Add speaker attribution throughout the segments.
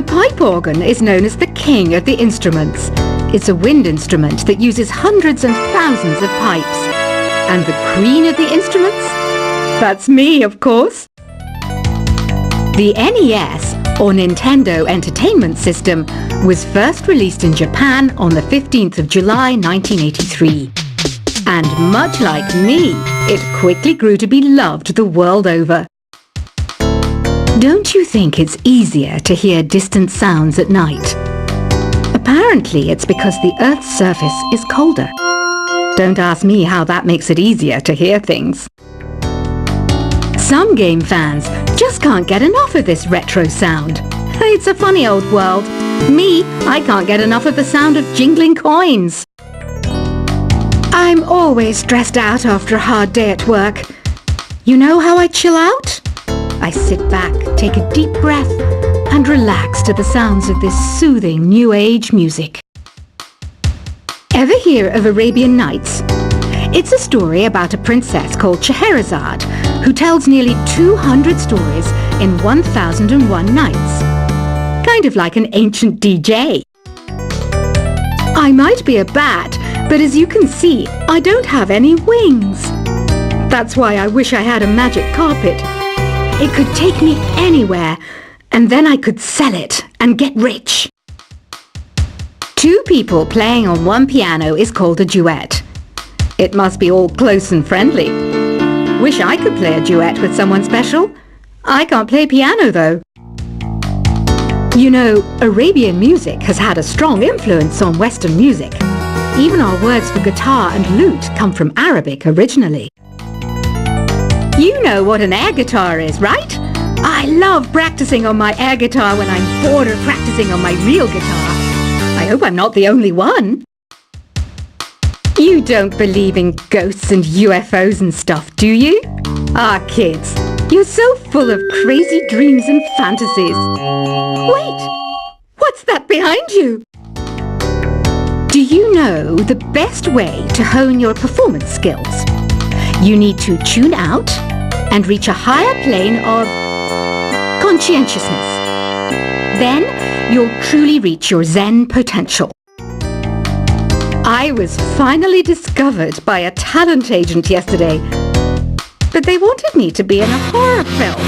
Speaker 1: The pipe organ is known as the king of the instruments. It's a wind instrument that uses hundreds and thousands of pipes. And the queen of the instruments? That's me, of course. The NES, or Nintendo Entertainment System, was first released in Japan on the 15th of July 1983. And much like me, it quickly grew to be loved the world over. Don't you think it's easier to hear distant sounds at night? Apparently it's because the Earth's surface is colder. Don't ask me how that makes it easier to hear things. Some game fans just can't get enough of this retro sound. It's a funny old world. Me, I can't get enough of the sound of jingling coins. I'm always stressed out after a hard day at work. You know how I chill out? I sit back, take a deep breath, and relax to the sounds of this soothing New Age music. Ever hear of Arabian Nights? It's a story about a princess called Scheherazade, who tells nearly 200 stories in 1001 nights. Kind of like an ancient DJ. I might be a bat, but as you can see, I don't have any wings. That's why I wish I had a magic carpet. It could take me anywhere, and then I could sell it and get rich. Two people playing on one piano is called a duet. It must be all close and friendly. Wish I could play a duet with someone special. I can't play piano though. You know, Arabian music has had a strong influence on Western music. Even our words for guitar and lute come from Arabic originally. You know what an air guitar is, right? I love practicing on my air guitar when I'm bored of practicing on my real guitar. I hope I'm not the only one. You don't believe in ghosts and UFOs and stuff, do you? Ah, kids, you're so full of crazy dreams and fantasies. Wait, what's that behind you? Do you know the best way to hone your performance skills? You need to tune out and reach a higher plane of conscientiousness. Then you'll truly reach your Zen potential. I was finally discovered by a talent agent yesterday, but they wanted me to be in a horror film.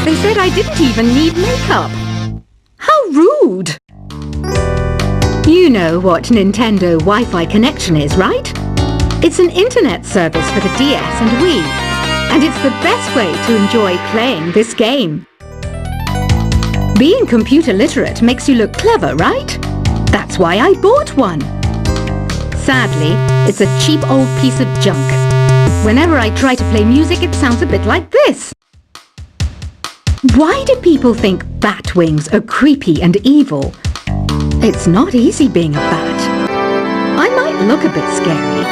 Speaker 1: They said I didn't even need makeup. How rude! You know what Nintendo Wi-Fi connection is, right? It's an internet service for the DS and Wii, and it's the best way to enjoy playing this game. Being computer literate makes you look clever, right? That's why I bought one. Sadly, it's a cheap old piece of junk. Whenever I try to play music, it sounds a bit like this. Why do people think bat wings are creepy and evil? It's not easy being a bat. I might look a bit scary,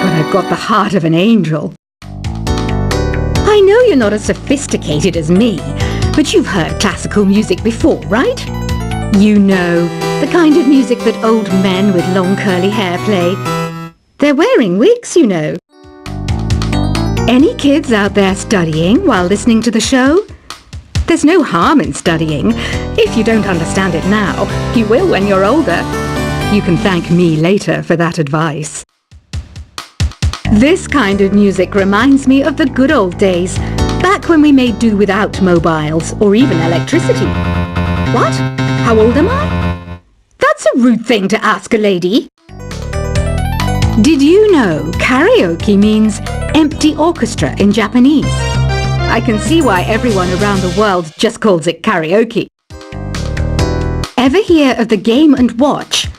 Speaker 1: but I've got the heart of an angel. I know you're not as sophisticated as me, but you've heard classical music before, right? You know, the kind of music that old men with long curly hair play. They're wearing wigs, you know. Any kids out there studying while listening to the show? There's no harm in studying. If you don't understand it now, you will when you're older. You can thank me later for that advice. This kind of music reminds me of the good old days, back when we made do without mobiles or even electricity. What? How old am I? That's a rude thing to ask a lady. Did you know karaoke means empty orchestra in Japanese? I can see why everyone around the world just calls it karaoke. Ever hear of the Game & Watch?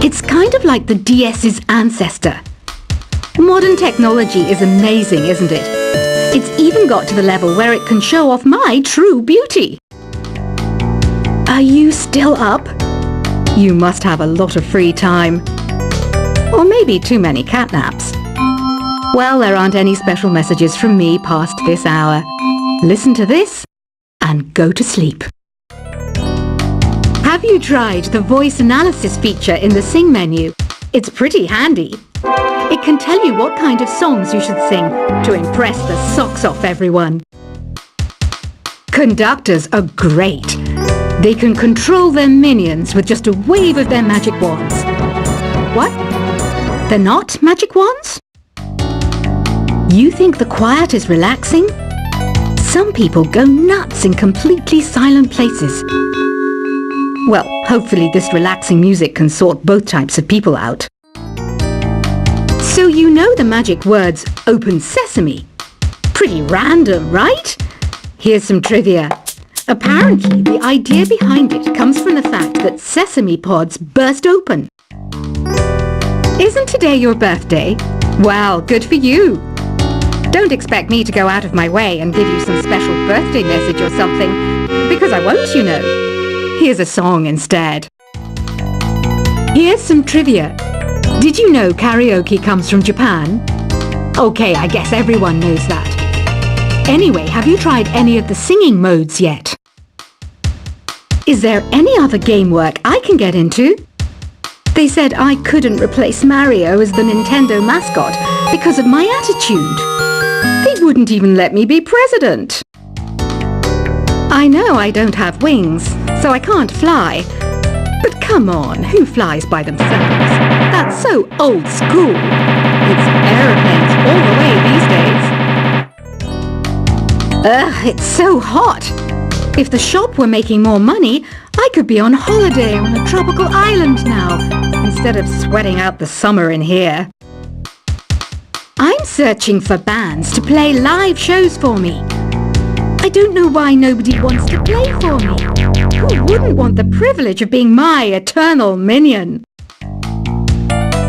Speaker 1: It's kind of like the DS's ancestor. Modern technology is amazing, isn't it? It's even got to the level where it can show off my true beauty. Are you still up? You must have a lot of free time. Or maybe too many catnaps. Well, there aren't any special messages from me past this hour. Listen to this and go to sleep. Have you tried the voice analysis feature in the Sing menu? It's pretty handy. It can tell you what kind of songs you should sing to impress the socks off everyone. Conductors are great. They can control their minions with just a wave of their magic wands. What? They're not magic wands? You think the quiet is relaxing? Some people go nuts in completely silent places. Well, hopefully this relaxing music can sort both types of people out. So you know the magic words "Open Sesame"? Pretty random, right? Here's some trivia. Apparently, the idea behind it comes from the fact that sesame pods burst open. Isn't today your birthday? Well, good for you. Don't expect me to go out of my way and give you some special birthday message or something, because I won't, you know. Here's a song instead. Here's some trivia. Did you know karaoke comes from Japan? Okay, I guess everyone knows that. Anyway, have you tried any of the singing modes yet? Is there any other game work I can get into? They said I couldn't replace Mario as the Nintendo mascot because of my attitude. They wouldn't even let me be president. I know I don't have wings, so I can't fly. But come on, who flies by themselves? That's so old school. It's aeroplanes all the way these days. Ugh, it's so hot. If the shop were making more money, I could be on holiday on a tropical island now, instead of sweating out the summer in here. I'm searching for bands to play live shows for me. I don't know why nobody wants to play for me. Who wouldn't want the privilege of being my eternal minion?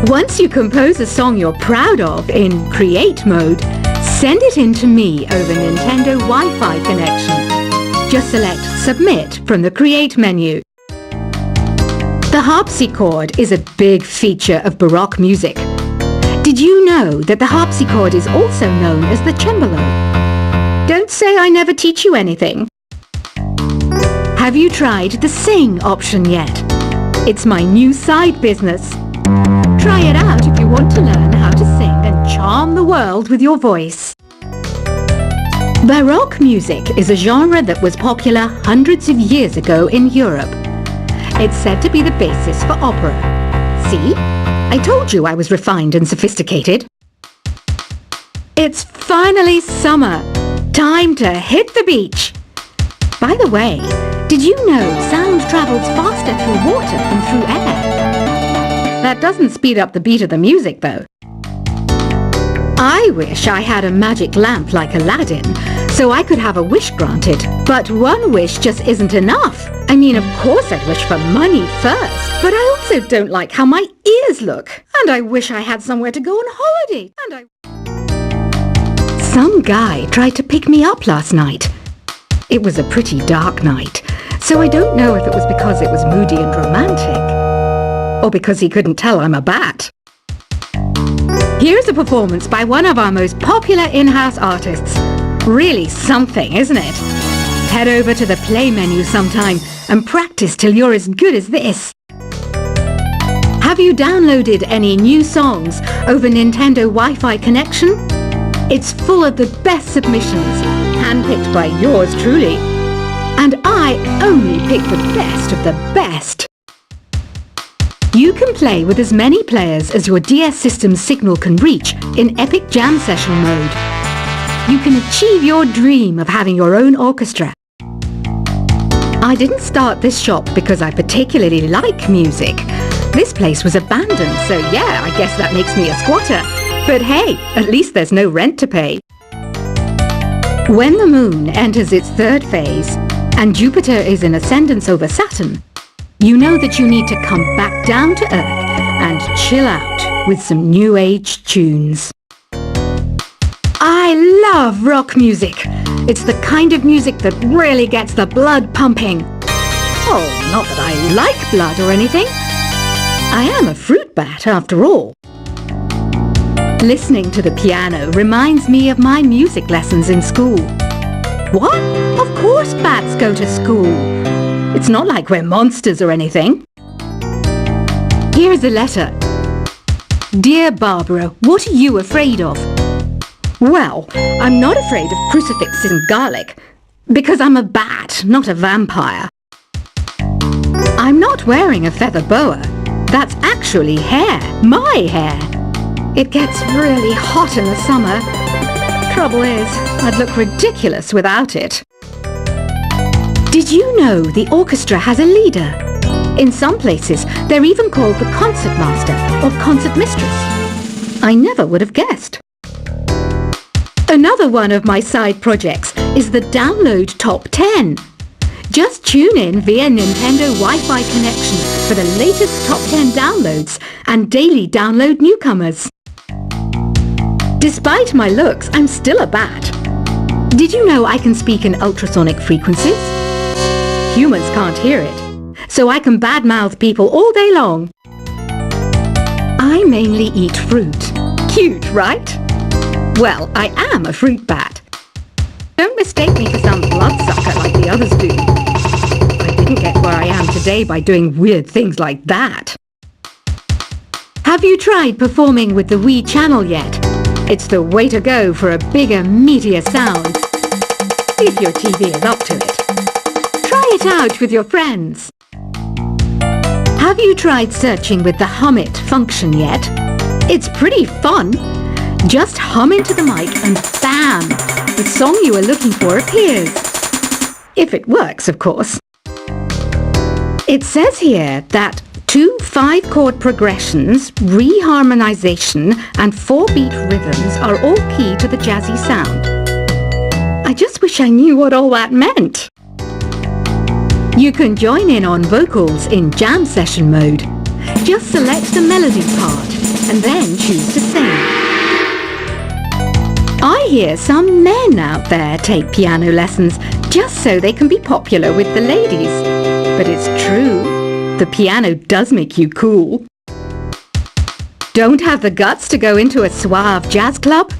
Speaker 1: Once you compose a song you're proud of in Create mode, send it in to me over Nintendo Wi-Fi connection. Just select Submit from the Create menu. The harpsichord is a big feature of Baroque music. Did you know that the harpsichord is also known as the cembalo? Don't say I never teach you anything. Have you tried the Sing option yet? It's my new side business. Try it out if you want to learn how to sing and charm the world with your voice. Baroque music is a genre that was popular hundreds of years ago in Europe. It's said to be the basis for opera. See? I told you I was refined and sophisticated. It's finally summer. Time to hit the beach. By the way, did you know sound travels faster through water than through air? That doesn't speed up the beat of the music, though. I wish I had a magic lamp like Aladdin, so I could have a wish granted. But one wish just isn't enough. I mean, of course I'd wish for money first, but I also don't like how my ears look. And I wish I had somewhere to go on holiday. Some guy tried to pick me up last night. It was a pretty dark night, so I don't know if it was because it was moody and romantic, or because he couldn't tell I'm a bat. Here's a performance by one of our most popular in-house artists. Really something, isn't it? Head over to the play menu sometime and practice till you're as good as this. Have you downloaded any new songs over Nintendo Wi-Fi connection? It's full of the best submissions, handpicked by yours truly. And I only pick the best of the best. You can play with as many players as your DS system's signal can reach in Epic Jam Session mode. You can achieve your dream of having your own orchestra. I didn't start this shop because I particularly like music. This place was abandoned, so yeah, I guess that makes me a squatter. But hey, at least there's no rent to pay. When the moon enters its third phase and Jupiter is in ascendance over Saturn, you know that you need to come back down to Earth and chill out with some new age tunes. I love rock music. It's the kind of music that really gets the blood pumping. Oh, not that I like blood or anything. I am a fruit bat after all. Listening to the piano reminds me of my music lessons in school. What? Of course bats go to school. It's not like we're monsters or anything. Here's a letter. Dear Barbara, what are you afraid of? Well, I'm not afraid of crucifixes and garlic, because I'm a bat, not a vampire. I'm not wearing a feather boa. That's actually hair, my hair. It gets really hot in the summer. Trouble is, I'd look ridiculous without it. Did you know the orchestra has a leader? In some places, they're even called the concert master or concert mistress. I never would have guessed. Another one of my side projects is the Download Top 10. Just tune in via Nintendo Wi-Fi connection for the latest Top 10 downloads and daily download newcomers. Despite my looks, I'm still a bat. Did you know I can speak in ultrasonic frequencies? Humans can't hear it, so I can badmouth people all day long. I mainly eat fruit. Cute, right? Well, I am a fruit bat. Don't mistake me for some bloodsucker like the others do. I didn't get where I am today by doing weird things like that. Have you tried performing with the Wii channel yet? It's the way to go for a bigger, meatier sound. If your TV is up to it. Try it out with your friends. Have you tried searching with the Hum It function yet? It's pretty fun. Just hum into the mic and bam! The song you are looking for appears. If it works, of course. It says here that 2 5-chord progressions, reharmonization and 4-beat rhythms are all key to the jazzy sound. I just wish I knew what all that meant. You can join in on vocals in jam session mode. Just select the melody part and then choose to sing. I hear some men out there take piano lessons just so they can be popular with the ladies. But it's true, the piano does make you cool. Don't have the guts to go into a suave jazz club?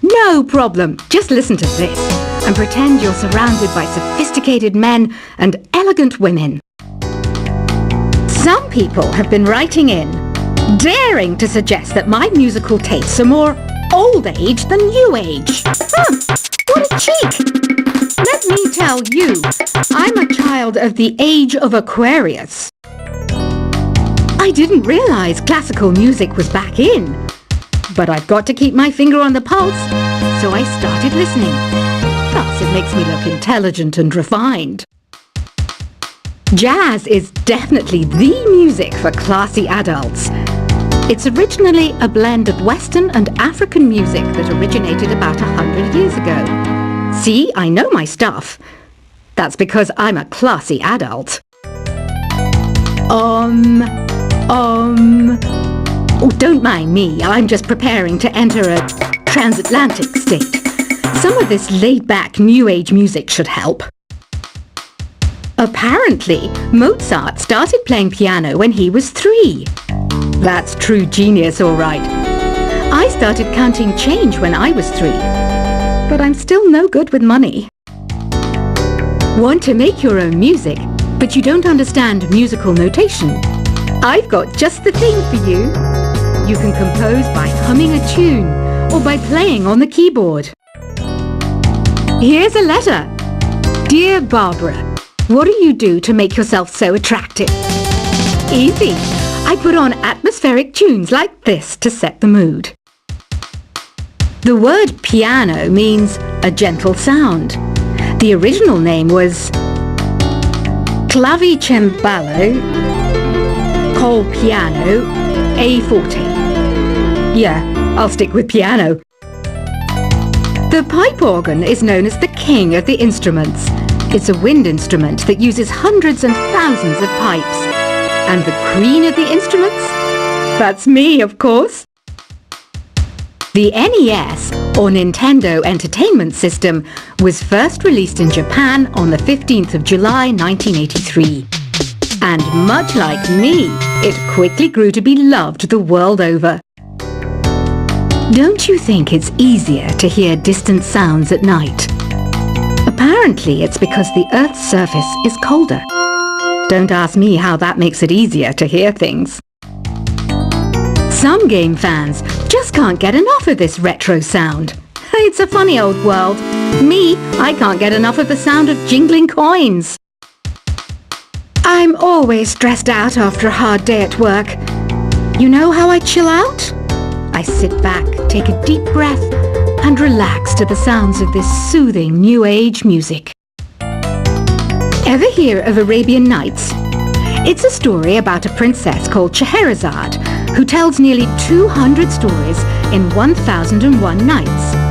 Speaker 1: No problem, just listen to this and pretend you're surrounded by sophisticated men and elegant women. Some people have been writing in, daring to suggest that my musical tastes are more old age than new age. What a cheek! Let me tell you, I'm a child of the age of Aquarius. I didn't realize classical music was back in, but I've got to keep my finger on the pulse, so I started listening. Plus, it makes me look intelligent and refined. Jazz is definitely the music for classy adults. It's originally a blend of Western and African music that originated about 100 years ago. See, I know my stuff. That's because I'm a classy adult. Oh, don't mind me. I'm just preparing to enter a transatlantic state. Some of this laid-back New Age music should help. Apparently, Mozart started playing piano when he was 3. That's true genius, all right. I started counting change when I was 3, but I'm still no good with money. Want to make your own music, but you don't understand musical notation? I've got just the thing for you. You can compose by humming a tune or by playing on the keyboard. Here's a letter. Dear Barbara, what do you do to make yourself so attractive? Easy. I put on atmospheric tunes like this to set the mood. The word piano means a gentle sound. The original name was clavicembalo col piano a forte. Yeah, I'll stick with piano. The pipe organ is known as the king of the instruments. It's a wind instrument that uses hundreds and thousands of pipes. And the queen of the instruments? That's me, of course. The NES, or Nintendo Entertainment System, was first released in Japan on the 15th of July 1983. And much like me, it quickly grew to be loved the world over. Don't you think it's easier to hear distant sounds at night? Apparently, it's because the Earth's surface is colder. Don't ask me how that makes it easier to hear things. Some game fans just can't get enough of this retro sound. It's a funny old world. Me, I can't get enough of the sound of jingling coins. I'm always stressed out after a hard day at work. You know how I chill out? I sit back, take a deep breath, and relax to the sounds of this soothing New Age music. Ever hear of Arabian Nights? It's a story about a princess called Scheherazade, who tells nearly 200 stories in 1001 Nights.